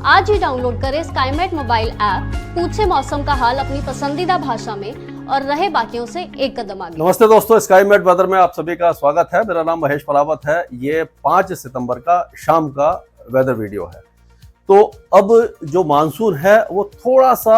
आज ही डाउनलोड करें Skymet mobile app, पूछे मौसम का हाल अपनी पसंदीदा भाषा में और रहे बाकियों से एक कदम आगे। नमस्ते दोस्तों, स्काईमेट वेदर में आप सभी का स्वागत है। मेरा नाम महेश फलावत है। ये 5 सितंबर का शाम का वेदर वीडियो है। तो अब जो मानसून है वो थोड़ा सा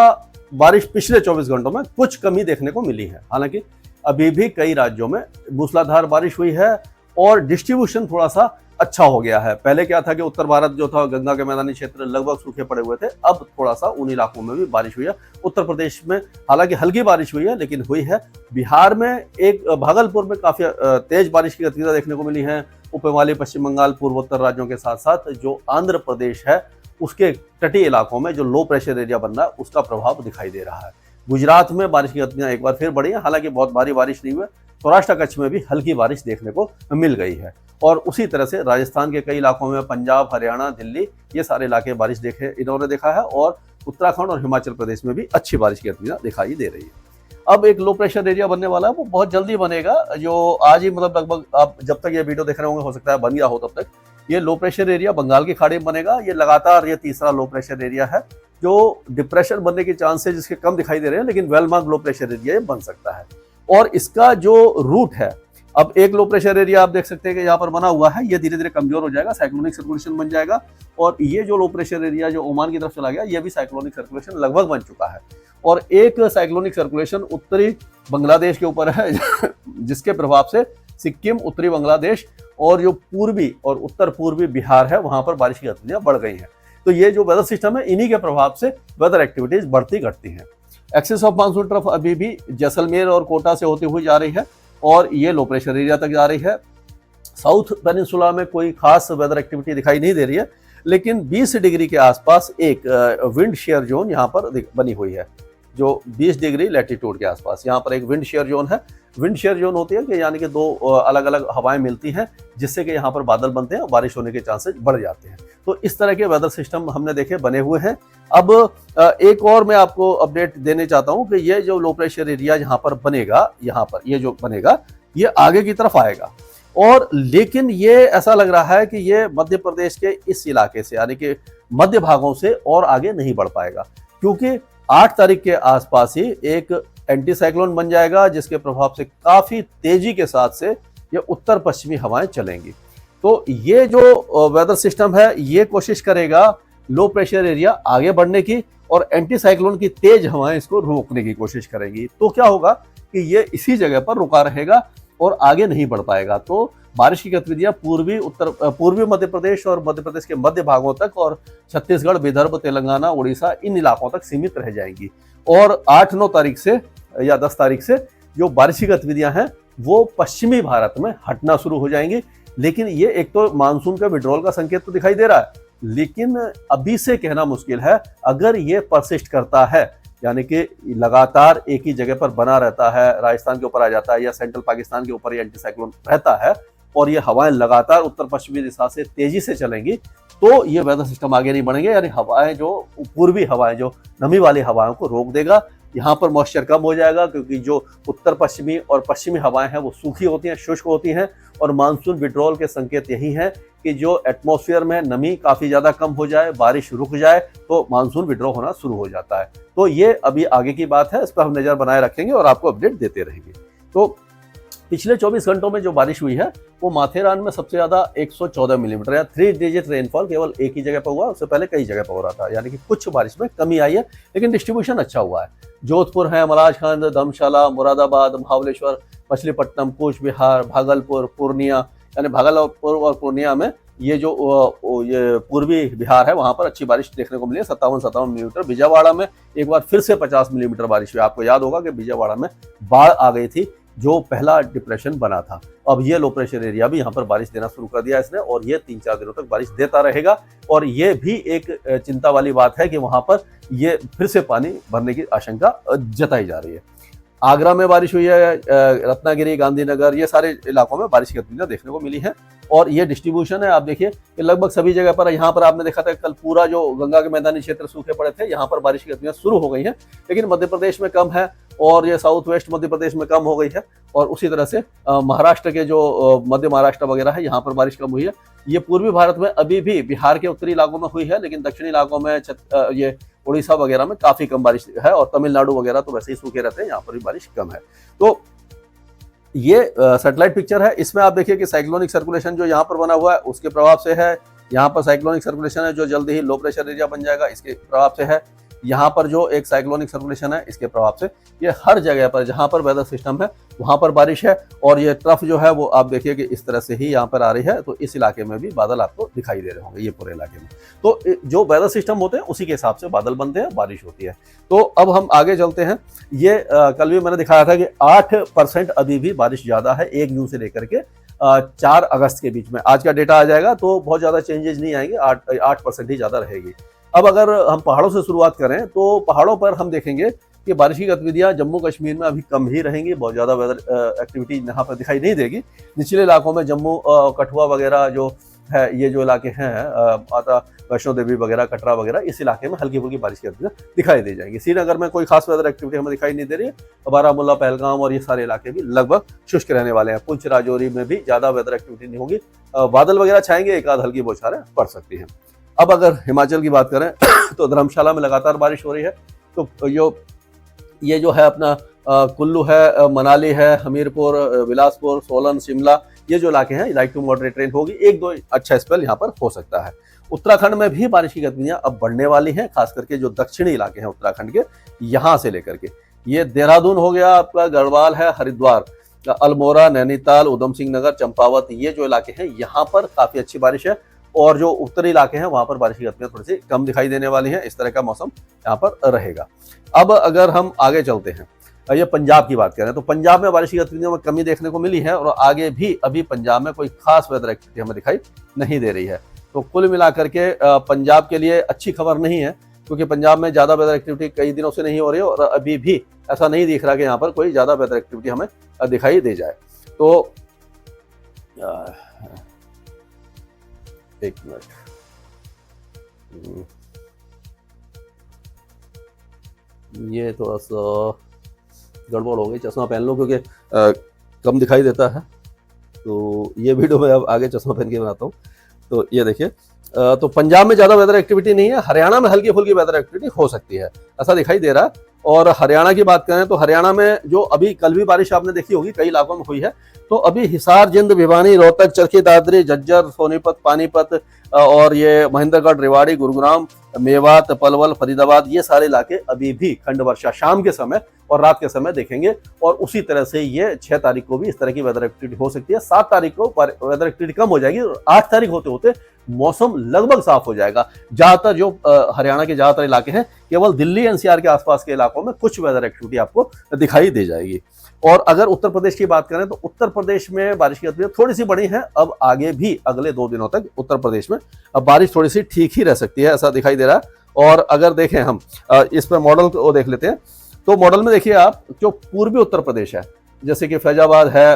बारिश पिछले 24 घंटों में कुछ कमी देखने को मिली है। हालांकि अभी भी कई राज्यों में मूसलाधार बारिश हुई है और डिस्ट्रीब्यूशन थोड़ा सा अच्छा हो गया है। पहले क्या था कि उत्तर भारत जो था, गंगा के मैदानी क्षेत्र लगभग सूखे पड़े हुए थे। अब थोड़ा सा उन इलाकों में भी बारिश हुई है। उत्तर प्रदेश में हालांकि हल्की बारिश हुई है, लेकिन हुई है। बिहार में एक भागलपुर में काफी तेज बारिश की गतिविधियां देखने को मिली है। उपहिमालय, पश्चिम बंगाल, पूर्वोत्तर राज्यों के साथ साथ जो आंध्र प्रदेश है उसके तटीय इलाकों में जो लो प्रेशर एरिया बन रहा है उसका प्रभाव दिखाई दे रहा है। गुजरात में बारिश की गतिविधियां एक बार फिर बढ़ी है। हालांकि बहुत भारी बारिश नहीं हुई। सौराष्ट्र कच्छ में भी हल्की बारिश देखने को मिल गई है। और उसी तरह से राजस्थान के कई इलाकों में, पंजाब, हरियाणा, दिल्ली, ये सारे इलाके बारिश इन्होंने देखा है। और उत्तराखंड और हिमाचल प्रदेश में भी अच्छी बारिश की गतिविधियां दिखाई दे रही है। अब एक लो प्रेशर एरिया बनने वाला है, वो बहुत जल्दी बनेगा। जो आज ही मतलब लगभग आप जब तक ये वीडियो देख रहे होंगे, हो सकता है बन गया हो तब तक। ये लो प्रेशर एरिया बंगाल की खाड़ी में बनेगा। ये लगातार ये तीसरा लो प्रेशर एरिया है जो डिप्रेशन बनने के चांसेस जिसके कम दिखाई दे रहे हैं, लेकिन well mark low pressure area ये बन सकता है। और इसका जो रूट है, अब एक लो प्रेशर एरिया आप देख सकते हैं कि यहाँ पर बना हुआ है, ये धीरे धीरे कमजोर हो जाएगा, साइक्लोनिक सर्कुलेशन बन जाएगा। और ये जो लो प्रेशर एरिया जो ओमान की तरफ चला गया, ये भी साइक्लोनिक सर्कुलेशन लगभग बन चुका है। और एक साइक्लोनिक सर्कुलेशन उत्तरी बांग्लादेश के ऊपर है जिसके प्रभाव से सिक्किम, उत्तरी बांग्लादेश और जो पूर्वी और उत्तर पूर्वी बिहार है, वहां पर बारिश की गतिविधियां बढ़ गई हैं। तो ये जो वेदर सिस्टम है, इन्हीं के प्रभाव से वेदर एक्टिविटीज बढ़ती घटती हैं। एक्सिस ऑफ मानसून ट्रफ अभी भी जैसलमेर और कोटा से होती हुई जा रही है और ये लो प्रेशर एरिया तक जा रही है। साउथ पेनिनसुला में कोई खास वेदर एक्टिविटी दिखाई नहीं दे रही है, लेकिन 20 डिग्री के आसपास एक विंड शेयर जोन यहाँ पर बनी हुई है। जो 20 डिग्री लैटिट्यूड के आसपास यहाँ पर एक विंड शेयर जोन है। विंड शेयर जोन होती है कि यानी कि दो अलग अलग हवाएं मिलती हैं, जिससे कि यहाँ पर बादल बनते हैं और बारिश होने के चांसेस बढ़ जाते हैं। तो इस तरह के वेदर सिस्टम हमने देखे बने हुए हैं। अब एक और मैं आपको अपडेट देने चाहता हूँ कि ये जो लो प्रेशर एरिया यहाँ पर बनेगा, यहाँ पर ये जो बनेगा, ये आगे की तरफ आएगा। और लेकिन ये ऐसा लग रहा है कि ये मध्य प्रदेश के इस इलाके से, यानी कि मध्य भागों से और आगे नहीं बढ़ पाएगा, क्योंकि 8 तारीख के आसपास ही एक एंटी साइक्लोन बन जाएगा, जिसके प्रभाव से काफी तेजी के साथ से ये उत्तर पश्चिमी हवाएं चलेंगी। तो ये जो वेदर सिस्टम है, ये कोशिश करेगा लो प्रेशर एरिया आगे बढ़ने की और एंटी साइक्लोन की तेज हवाएं इसको रोकने की कोशिश करेंगी। तो क्या होगा कि ये इसी जगह पर रुका रहेगा और आगे नहीं बढ़ पाएगा। तो बारिश की गतिविधियां पूर्वी मध्य प्रदेश और मध्य प्रदेश के मध्य भागों तक और छत्तीसगढ़, विदर्भ, तेलंगाना, उड़ीसा, इन इलाकों तक सीमित रह जाएंगी। और 8-9 तारीख से या 10 तारीख से जो बारिश की गतिविधियां हैं वो पश्चिमी भारत में हटना शुरू हो जाएंगी। लेकिन ये एक तो मानसून का विड्रॉल का संकेत तो दिखाई दे रहा है, लेकिन अभी से कहना मुश्किल है। अगर ये परसिस्ट करता है, यानी कि लगातार एक ही जगह पर बना रहता है, राजस्थान के ऊपर आ जाता है या सेंट्रल पाकिस्तान के ऊपर ये एंटी साइक्लोन रहता है और ये हवाएं लगातार उत्तर पश्चिमी दिशा से तेजी से चलेंगी, तो ये वेदर सिस्टम आगे नहीं बढ़ेंगे। यानी हवाएं जो पूर्वी हवाएं, जो नमी वाली हवाओं को रोक देगा। यहाँ पर मॉइस्चर कम हो जाएगा, क्योंकि जो उत्तर पश्चिमी और पश्चिमी हवाएं हैं वो सूखी होती हैं, शुष्क होती हैं। और मानसून विड्रॉल के संकेत यही है कि जो एटमॉस्फेयर में नमी काफी ज्यादा कम हो जाए, बारिश रुक जाए, तो मानसून विड्रॉ होना शुरू हो जाता है। तो ये अभी आगे की बात है, इस पर हम नजर बनाए रखेंगे और आपको अपडेट देते रहेंगे। तो पिछले 24 घंटों में जो बारिश हुई है वो माथेरान में सबसे ज्यादा 114 मिलीमीटर या 3 डिजिट रेनफॉल केवल एक ही जगह पर हुआ। उससे पहले कई जगह पर हो रहा था, यानी कि कुछ बारिश में कमी आई है, लेकिन डिस्ट्रीब्यूशन अच्छा हुआ है। जोधपुर है, मलाजखंड, धर्मशाला, मुरादाबाद, महाबलेश्वर, मछलीपट्टनम, कूच बिहार, भागलपुर, पूर्णिया, यानी भागलपुर और पूर्णिया में ये जो ये पूर्वी बिहार है वहां पर अच्छी बारिश देखने को मिली है, 57 मिलीमीटर। विजयवाड़ा में एक बार फिर से 50 मिलीमीटर बारिश हुई। आपको याद होगा कि विजयवाड़ा में बाढ़ आ गई थी, जो पहला डिप्रेशन बना था। अब ये लो प्रेशर एरिया भी यहाँ पर बारिश देना शुरू कर दिया इसने, और ये 3-4 दिनों तक बारिश देता रहेगा। और ये भी एक चिंता वाली बात है कि वहां पर ये फिर से पानी भरने की आशंका जताई जा रही है। आगरा में बारिश हुई है, रत्नागिरी, गांधीनगर, ये सारे इलाकों में बारिश की गतिविधियां देखने को मिली है। और ये डिस्ट्रीब्यूशन है, आप देखिए कि लगभग सभी जगह पर। यहाँ पर आपने देखा था कल पूरा जो गंगा के मैदानी क्षेत्र सूखे पड़े थे, यहाँ पर बारिश की गतिविधियां शुरू हो गई हैं, लेकिन मध्य प्रदेश में कम है और ये साउथ वेस्ट मध्य प्रदेश में कम हो गई है, और उसी तरह से महाराष्ट्र के जो मध्य महाराष्ट्र वगैरह है यहाँ पर बारिश कम हुई है। ये पूर्वी भारत में अभी भी बिहार के उत्तरी इलाकों में हुई है, लेकिन दक्षिणी इलाकों में ये उड़ीसा वगैरह में काफी कम बारिश है, और तमिलनाडु वगैरह तो वैसे ही सूखे रहते हैं, यहाँ पर भी बारिश कम है। तो ये सैटेलाइट पिक्चर है, इसमें आप देखिए कि साइक्लोनिक सर्कुलेशन जो यहाँ पर बना हुआ है उसके प्रभाव से है। यहाँ पर साइक्लोनिक सर्कुलेशन है जो जल्दी ही लो प्रेशर एरिया बन जाएगा, इसके प्रभाव से है। यहाँ पर जो एक साइक्लोनिक सर्कुलेशन है इसके प्रभाव से ये हर जगह पर जहाँ पर वेदर सिस्टम है वहाँ पर बारिश है। और ये ट्रफ जो है वो आप देखिए कि इस तरह से ही यहाँ पर आ रही है, तो इस इलाके में भी बादल आपको दिखाई दे रहे होंगे, ये पूरे इलाके में। तो जो वेदर सिस्टम होते हैं उसी के हिसाब से बादल बनते हैं, बारिश होती है। तो अब हम आगे चलते हैं। ये कल भी मैंने दिखाया था कि 8% अभी भी बारिश ज्यादा है 1 जून से लेकर के 4 अगस्त के बीच में। आज का डेटा आ जाएगा तो बहुत ज्यादा चेंजेस नहीं आएंगे, 8% ही ज्यादा रहेगी। अब अगर हम पहाड़ों से शुरुआत करें तो पहाड़ों पर हम देखेंगे कि बारिश की गतिविधियां जम्मू कश्मीर में अभी कम ही रहेंगी, बहुत ज़्यादा वेदर एक्टिविटी यहाँ पर दिखाई नहीं देगी। निचले इलाकों में जम्मू कठुआ वगैरह जो है, ये जो इलाके हैं माता वैष्णो देवी वगैरह, कटरा वगैरह, इस इलाके में हल्की फुल्की बारिश की गतिविधियां दिखाई दे जाएंगी। श्रीनगर में कोई खास वेदर एक्टिविटी हमें दिखाई नहीं दे रही है। बारामूला, पहलगाम और ये सारे इलाके भी लगभग शुष्क रहने वाले हैं। पुंछ, राजौरी में भी ज़्यादा वेदर एक्टिविटी नहीं होगी, बादल वगैरह छाएंगे, एक आध हल्की बौछारें पड़ सकती हैं। अब अगर हिमाचल की बात करें तो धर्मशाला में लगातार बारिश हो रही है। तो ये जो है अपना कुल्लू है, मनाली है, हमीरपुर, बिलासपुर, सोलन, शिमला, ये जो इलाके हैं लाइट टू मॉडरेट रेन होगी, 1-2 अच्छा स्पेल यहाँ पर हो सकता है। उत्तराखंड में भी बारिश की गतिविधियां अब बढ़ने वाली हैं, खास करके जो दक्षिणी इलाके हैं उत्तराखंड के, यहाँ से लेकर के ये देहरादून हो गया, आपका गढ़वाल है, हरिद्वार, अल्मोड़ा, नैनीताल, उधम सिंह नगर, चंपावत, ये जो इलाके हैं यहाँ पर काफी अच्छी बारिश है। और जो उत्तरी इलाके हैं वहां पर बारिश की गतिविधियां थोड़ी सी कम दिखाई देने वाली हैं। इस तरह का मौसम यहाँ पर रहेगा। अब अगर हम आगे चलते हैं, ये पंजाब की बात करें तो पंजाब में बारिश की गतिविधियों में कमी देखने को मिली है, और आगे भी अभी पंजाब में कोई खास वेदर एक्टिविटी हमें दिखाई नहीं दे रही है। तो कुल मिलाकर के पंजाब के लिए अच्छी खबर नहीं है, क्योंकि पंजाब में ज्यादा वेदर एक्टिविटी कई दिनों से नहीं हो रही है, और अभी भी ऐसा नहीं दिख रहा कि यहाँ पर कोई ज्यादा वेदर एक्टिविटी हमें दिखाई दे जाए। तो एक मिनट, ये थोड़ा सा गड़बड़ हो गई, चश्मा पहन लो क्योंकि कम दिखाई देता है। तो ये वीडियो मैं अब आगे चश्मा पहन के बनाता हूँ। तो ये देखिए, तो पंजाब में ज़्यादा वेदर एक्टिविटी नहीं है, हरियाणा में हल्की फुल्की वेदर एक्टिविटी हो सकती है, ऐसा दिखाई दे रहा है। और हरियाणा की बात करें तो हरियाणा में जो अभी कल भी बारिश आपने देखी होगी कई इलाकों में हुई है, तो अभी हिसार, जिंद, भिवानी, रोहतक, चरखी दादरी, झज्जर, सोनीपत, पानीपत और ये महेंद्रगढ़, रेवाड़ी, गुरुग्राम, मेवात, पलवल, फरीदाबाद, ये सारे इलाके अभी भी खंड वर्षा शाम के समय और रात के समय देखेंगे। और उसी तरह से ये 6 तारीख को भी इस तरह की वेदर एक्टिविटी हो सकती है। 7 तारीख को वेदर एक्टिविटी कम हो जाएगी और 8 तारीख होते होते मौसम लगभग साफ हो जाएगा। ज्यादातर जो हरियाणा के ज्यादातर इलाके हैं, केवल दिल्ली एनसीआर के आसपास के इलाकों में कुछ वेदर एक्टिविटी आपको दिखाई दे जाएगी। और अगर उत्तर प्रदेश की बात करें तो उत्तर प्रदेश में बारिश की गतिविधियां थोड़ी सी बढ़ी है। अब आगे भी अगले 2 दिनों तक उत्तर प्रदेश में अब बारिश थोड़ी सी ठीक ही रह सकती है, ऐसा दिखाई दे रहा है। और अगर देखें हम इस पर मॉडल को देख लेते हैं, तो मॉडल में देखिए आप, जो पूर्वी उत्तर प्रदेश है जैसे कि फैजाबाद है,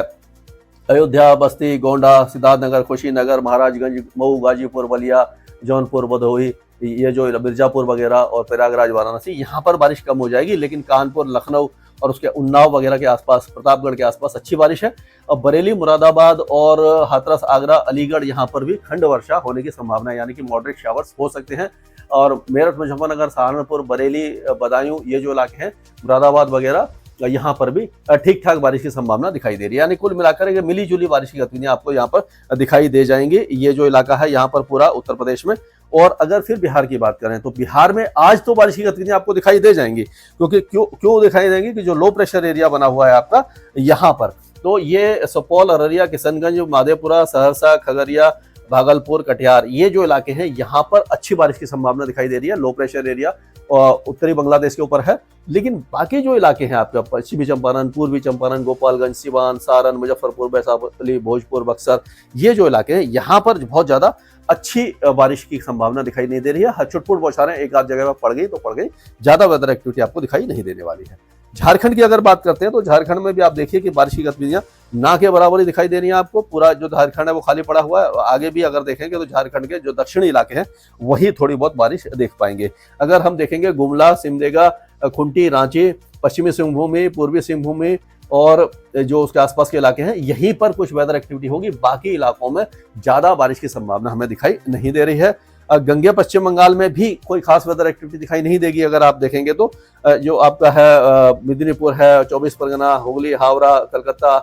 अयोध्या, बस्ती, गोंडा, सिद्धार्थनगर, कुशीनगर, महाराजगंज, मऊ, गाजीपुर, बलिया, जौनपुर, भदोही, ये जो मिर्जापुर वगैरह और प्रयागराज, वाराणसी, यहाँ पर बारिश कम हो जाएगी। लेकिन कानपुर, लखनऊ और उसके उन्नाव वगैरह के आसपास, प्रतापगढ़ के आसपास अच्छी बारिश है। अब बरेली, मुरादाबाद और हाथरस, आगरा, अलीगढ़, यहाँ पर भी खंड वर्षा होने की संभावना है, यानी कि मॉडरेट शावर्स हो सकते हैं। और मेरठ, मुजफ्फरनगर, सहारनपुर, बरेली, बदायूं, ये जो इलाके हैं, मुरादाबाद वगैरह, यहाँ पर भी ठीक ठाक बारिश की संभावना दिखाई दे रही है। यानी कुल मिलाकर मिली जुली बारिश की गतिविधियां आपको यहाँ पर दिखाई दे जाएंगी। ये जो इलाका है यहाँ पर पूरा उत्तर प्रदेश में। और अगर फिर बिहार की बात करें तो बिहार में आज तो बारिश की गतिविधियां आपको दिखाई दे जाएंगी, क्योंकि क्यों दिखाई देंगी कि जो लो प्रेशर एरिया बना हुआ है आपका यहाँ पर, तो ये सुपौल, अररिया, किशनगंज, माधेपुरा, सहरसा, खगड़िया, भागलपुर, कटिहार, ये जो इलाके हैं यहाँ पर अच्छी बारिश की संभावना दिखाई दे रही है। लो प्रेशर एरिया उत्तरी बांग्लादेश के ऊपर है। लेकिन बाकी जो इलाके हैं आपका, पश्चिमी चंपारण, पूर्वी चंपारण, गोपालगंज, सिवान, सारण, मुजफ्फरपुर, वैशाली, भोजपुर, बक्सर, ये जो इलाके हैं यहाँ पर बहुत ज्यादा अच्छी बारिश की संभावना दिखाई नहीं दे रही है। छुटपुट बौछारें एक आध जगह पर पड़ गई तो पड़ गई, ज्यादा वेदर एक्टिविटी आपको दिखाई नहीं देने वाली है। झारखंड की अगर बात करते हैं तो झारखंड में भी आप देखिए कि बारिश की गतिविधियां ना के बराबर ही दिखाई दे रही है आपको। पूरा जो झारखंड है वो खाली पड़ा हुआ है। आगे भी अगर देखेंगे तो झारखंड के जो दक्षिणी इलाके हैं वही थोड़ी बहुत बारिश देख पाएंगे। अगर हम देखेंगे गुमला, सिमडेगा, खुंटी, रांची पश्चिमी सिंहभूमि, पूर्वी सिंहभूमि और जो उसके आसपास के इलाके हैं, यहीं पर कुछ वेदर एक्टिविटी होगी। बाकी इलाकों में ज्यादा बारिश की संभावना हमें दिखाई नहीं दे रही है। गंगे पश्चिम बंगाल में भी कोई खास वेदर एक्टिविटी दिखाई नहीं देगी। अगर आप देखेंगे तो जो आपका है मेदिनीपुर है, 24 परगना, हुगली, हावड़ा, कलकत्ता,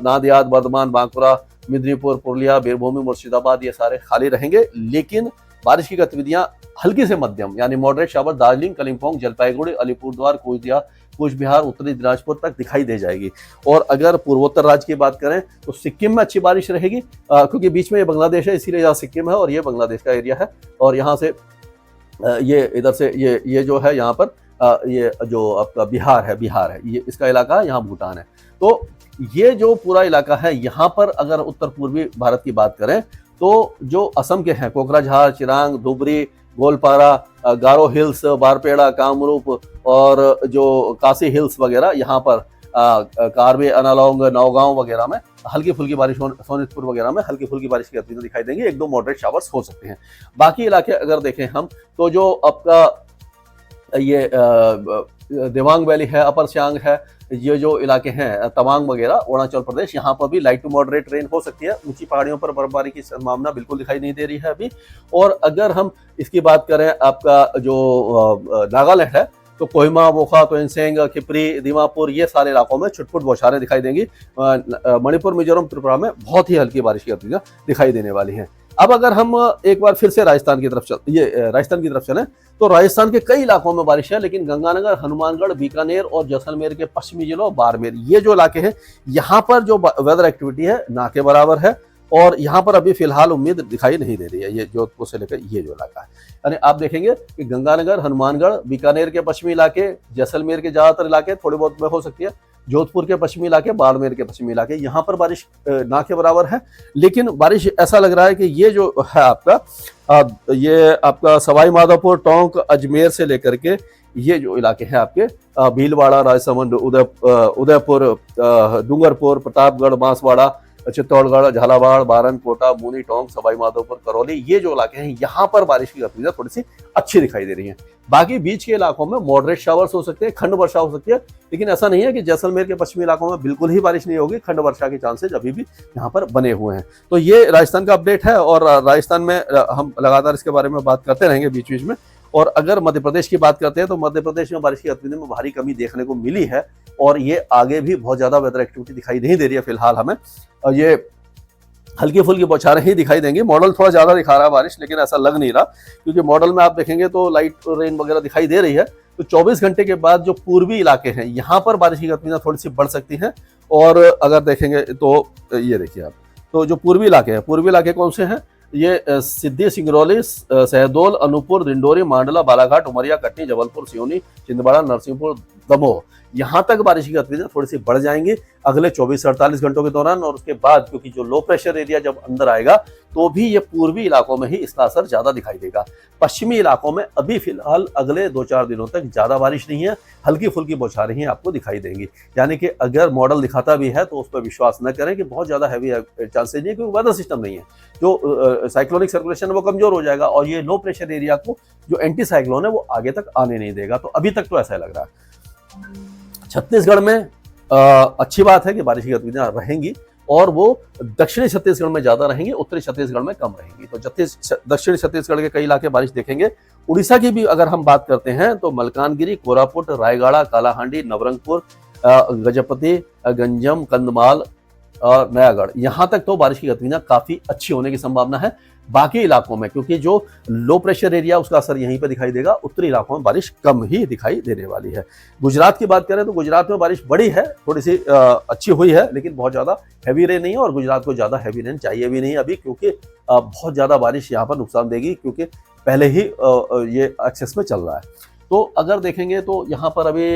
नादियाद, बर्धमान, बांकुरा, मेदिनीपुर, पुरुलिया, बीरभूम, मुर्शिदाबाद, ये सारे खाली रहेंगे। लेकिन बारिश की गतिविधियां हल्की से मध्यम यानी मॉडरेट शावर दार्जिलिंग, कलिम्पोंग, जलपाईगुड़ी, अलीपुरद्वार, कूच बिहार, उत्तरी दिनाजपुर तक दिखाई दे जाएगी। और अगर पूर्वोत्तर राज्य की बात करें तो सिक्किम में अच्छी बारिश रहेगी, क्योंकि बीच में ये बांग्लादेश है, इसीलिए यहाँ सिक्किम है और ये बांग्लादेश का एरिया है। और यहाँ से ये इधर से ये जो है यहाँ पर ये जो आपका बिहार है, ये इसका इलाका, यहाँ भूटान है। तो ये जो पूरा इलाका है, यहाँ पर अगर उत्तर पूर्वी भारत की बात करें तो जो असम के हैं, कोकराझार, चिरांग, धुबरी, गोलपारा, गारो हिल्स, बारपेड़ा, कामरूप और जो काशी हिल्स वगैरह, यहाँ पर कार्बी, अनालोंग, नौगांव वगैरह में हल्की फुल्की बारिश, सोनितपुर वगैरह में हल्की फुल्की बारिश की गतिविधियां दिखाई देंगी। 1-2 मॉडरेट शावर्स हो सकते हैं। बाकी इलाके अगर देखें हम तो जो आपका ये देवांग वैली है, अपर सियांग है, ये जो इलाके हैं तवांग वगैरह, अरुणाचल प्रदेश, यहाँ पर भी लाइट टू मॉडरेट रेन हो सकती है। ऊंची पहाड़ियों पर बर्फबारी की संभावना बिल्कुल दिखाई नहीं दे रही है अभी। और अगर हम इसकी बात करें आपका जो नागालैंड है तो कोहिमा, वोखा, तोइनसेंग, खिपरी, दीमापुर, ये सारे इलाकों में छुटपुट बौछारें दिखाई देंगी। मणिपुर, मिजोरम, त्रिपुरा में बहुत ही हल्की बारिश की गतिविधियां दिखाई देने वाली हैं। अब अगर हम एक बार फिर से राजस्थान की तरफ चलें तो राजस्थान के कई इलाकों में बारिश है, लेकिन गंगानगर, हनुमानगढ़, बीकानेर और जैसलमेर के पश्चिमी जिलों, बाड़मेर, ये जो इलाके हैं, यहाँ पर जो वेदर एक्टिविटी है ना के बराबर है। और यहाँ पर अभी फिलहाल उम्मीद दिखाई नहीं दे रही है। ये जोधपुर से लेकर ये जो इलाका है, यानी आप देखेंगे कि गंगानगर, हनुमानगढ़, बीकानेर के पश्चिमी इलाके, जैसलमेर के ज्यादातर इलाके, थोड़ी बहुत में हो सकती है, जोधपुर के पश्चिमी इलाके, बाड़मेर के पश्चिमी इलाके, यहाँ पर बारिश ना के बराबर है। लेकिन बारिश ऐसा लग रहा है कि ये जो है आपका ये आपका सवाई माधोपुर, टोंक, अजमेर से लेकर के ये जो इलाके हैं आपके भीलवाड़ा, राजसमंद, उदयपुर, डूंगरपुर, प्रतापगढ़, बांसवाड़ा, चित्तौड़गढ़, झालावाड़, बारन, कोटा, मूनी, टोंक, सवाई माधोपुर, करौली, ये जो इलाके हैं, यहाँ पर बारिश की गतिविधियां थोड़ी सी अच्छी दिखाई दे रही हैं। बाकी बीच के इलाकों में मॉडरेट शावर्स हो सकते हैं, खंड वर्षा हो सकती है। लेकिन ऐसा नहीं है कि जैसलमेर के पश्चिमी इलाकों में बिल्कुल ही बारिश नहीं होगी, खंड वर्षा के चांसेज अभी भी यहाँ पर बने हुए हैं। तो ये राजस्थान का अपडेट है और राजस्थान में हम लगातार इसके बारे में बात करते रहेंगे बीच बीच में। और अगर मध्य प्रदेश की बात करते हैं तो मध्य प्रदेश में बारिश की गतिविधि में भारी कमी देखने को मिली है और ये आगे भी बहुत ज्यादा वेदर एक्टिविटी दिखाई नहीं दे रही है फिलहाल हमें। ये हल्की फुल्की बौछारें ही दिखाई देंगी। मॉडल थोड़ा ज्यादा दिखा रहा है बारिश, लेकिन ऐसा लग नहीं रहा, क्योंकि मॉडल में आप देखेंगे तो लाइट रेन वगैरह दिखाई दे रही है। तो 24 घंटे के बाद जो पूर्वी इलाके हैं, यहाँ पर बारिश की गतिविधियां थोड़ी सी बढ़ सकती हैं। और अगर देखेंगे तो ये देखिए आप, तो जो पूर्वी इलाके हैं, पूर्वी इलाके कौन से हैं? ये सिद्धि, सिंगरौली, शहडोल, अनूपपुर, डिंडोरी, मांडला, बालाघाट, उमरिया, कटनी, जबलपुर, सिवनी, छिंदवाड़ा, नरसिंहपुर, दमोह, यहाँ तक बारिश की गतिविधियां थोड़ी सी बढ़ जाएंगी अगले 24 से 48 घंटों के दौरान। और उसके बाद क्योंकि जो लो प्रेशर एरिया जब अंदर आएगा तो भी ये पूर्वी इलाकों में ही इसका असर ज्यादा दिखाई देगा। पश्चिमी इलाकों में अभी फिलहाल अगले 2-4 दिनों तक ज्यादा बारिश नहीं है, हल्की फुल्की बौछारें ही आपको दिखाई देंगी। यानी कि अगर मॉडल दिखाता भी है तो उस पर विश्वास न करें कि बहुत ज्यादा हैवी चांसेज नहीं है, क्योंकि वेदर सिस्टम नहीं है। जो साइक्लोनिक सर्कुलेशन है वो कमजोर हो जाएगा और ये लो प्रेशर एरिया को जो एंटी साइक्लोन है वो आगे तक आने नहीं देगा। तो अभी तक तो ऐसा लग रहा है। छत्तीसगढ़ में अच्छी बात है कि बारिश की गतिविधियां रहेंगी और वो दक्षिणी छत्तीसगढ़ में ज्यादा रहेंगी, उत्तरी छत्तीसगढ़ में कम रहेंगी। तो दक्षिणी छत्तीसगढ़ के कई इलाके बारिश देखेंगे। उड़ीसा की भी अगर हम बात करते हैं तो मलकानगिरी, कोरापुट, रायगढ़, कालाहांडी, नवरंगपुर, गजपति, गंजम, कंधमाल और नयागढ़, यहाँ तक तो बारिश की गतिविधियां काफी अच्छी होने की संभावना है। बाकी इलाकों में क्योंकि जो लो प्रेशर एरिया उसका असर यहीं पर दिखाई देगा, उत्तरी इलाकों में बारिश कम ही दिखाई देने वाली है। गुजरात की बात करें तो गुजरात में बारिश बड़ी है, थोड़ी सी अच्छी हुई है, लेकिन बहुत ज्यादा हैवी रेन नहीं है और गुजरात को ज्यादा हैवी रेन चाहिए भी नहीं अभी, क्योंकि बहुत ज्यादा बारिश यहाँ पर नुकसान देगी, क्योंकि पहले ही ये एक्सेस में चल रहा है। तो अगर देखेंगे तो यहाँ पर अभी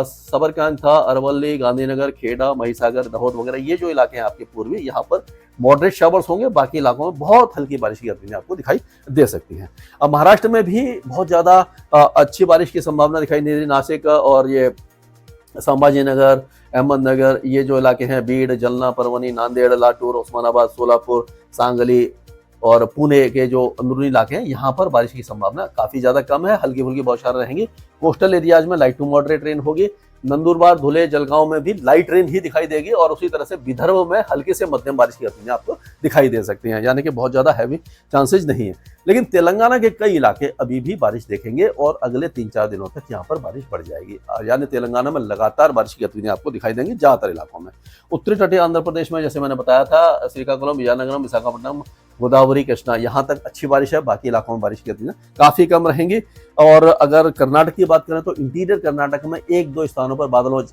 सबरकांठा, अरवली, गांधीनगर, खेड़ा, महिसागर, दाहोद वगैरह ये जो इलाके हैं आपके पूर्वी, यहाँ पर मॉडरेट शावर्स होंगे। बाकी इलाकों में बहुत हल्की बारिश की गतिविधियां आपको दिखाई दे सकती हैं। अब महाराष्ट्र में भी बहुत ज्यादा अच्छी बारिश की संभावना दिखाई दे रही। नासिक और ये संभाजीनगर, अहमदनगर, ये जो इलाके हैं, बीड, जलना, परवनी, नांदेड़, लातूर, उस्मानाबाद, सोलापुर, सांगली और पुणे के जो अंदरूनी इलाके हैं यहाँ पर बारिश की संभावना काफी ज्यादा कम है। हल्की फुल्की बौछारें रहेंगी। कोस्टल एरियाज में लाइट टू मॉडरेट रेन होगी। नंदुरबार, धुले, जलगांव में भी लाइट रेन ही दिखाई देगी और उसी तरह से विदर्भ में हल्के से मध्यम बारिश की गतिविधियां आपको दिखाई दे सकती हैं, यानी कि बहुत ज्यादा हैवी चांसेस नहीं है। लेकिन तेलंगाना के कई इलाके अभी भी बारिश देखेंगे और अगले 3-4 दिनों तक यहाँ पर बारिश बढ़ जाएगी, यानी तेलंगाना में लगातार बारिश की गतिविधियां आपको दिखाई देंगी ज्यादातर इलाकों में। उत्तरी तटीय आंध्र प्रदेश में जैसे मैंने बताया था, श्रीकाकुलम, विजयनगरम, विशाखापट्टनम, गोदावरी, कृष्णा, यहाँ तक अच्छी बारिश है। बाकी इलाकों में बारिश की गतिविधियां काफी कम रहेंगी। और अगर कर्नाटक की बात करें तो इंटीरियर कर्नाटक में 1-2 स्थानों पर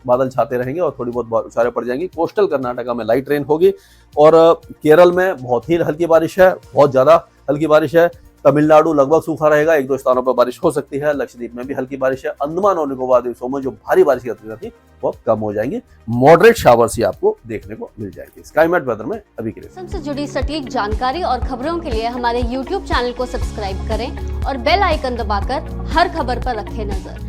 बादल छाते रहेंगे और थोड़ी बहुत बौछारें पड़ जाएंगी। कोस्टल कर्नाटक में लाइट रेन होगी और केरल में बहुत ही हल्की बारिश है, बहुत ज्यादा हल्की बारिश है। तमिलनाडु लगभग सूखा रहेगा, 1-2 स्थानों पर बारिश हो सकती है। लक्षद्वीप में भी हल्की बारिश है। अंडमान और निकोबार द्वीपों में जो भारी बारिश की गतिविधियां थी वो कम हो जाएंगी। मॉडरेट शावर्स ही आपको देखने को मिल जाएंगे। स्काईमेट वेदर में अभी के लिए मौसम से जुड़ी सटीक जानकारी और खबरों के लिए हमारे YouTube चैनल को सब्सक्राइब करें और बेल आइकन दबाकर हर खबर पर रखें नजर।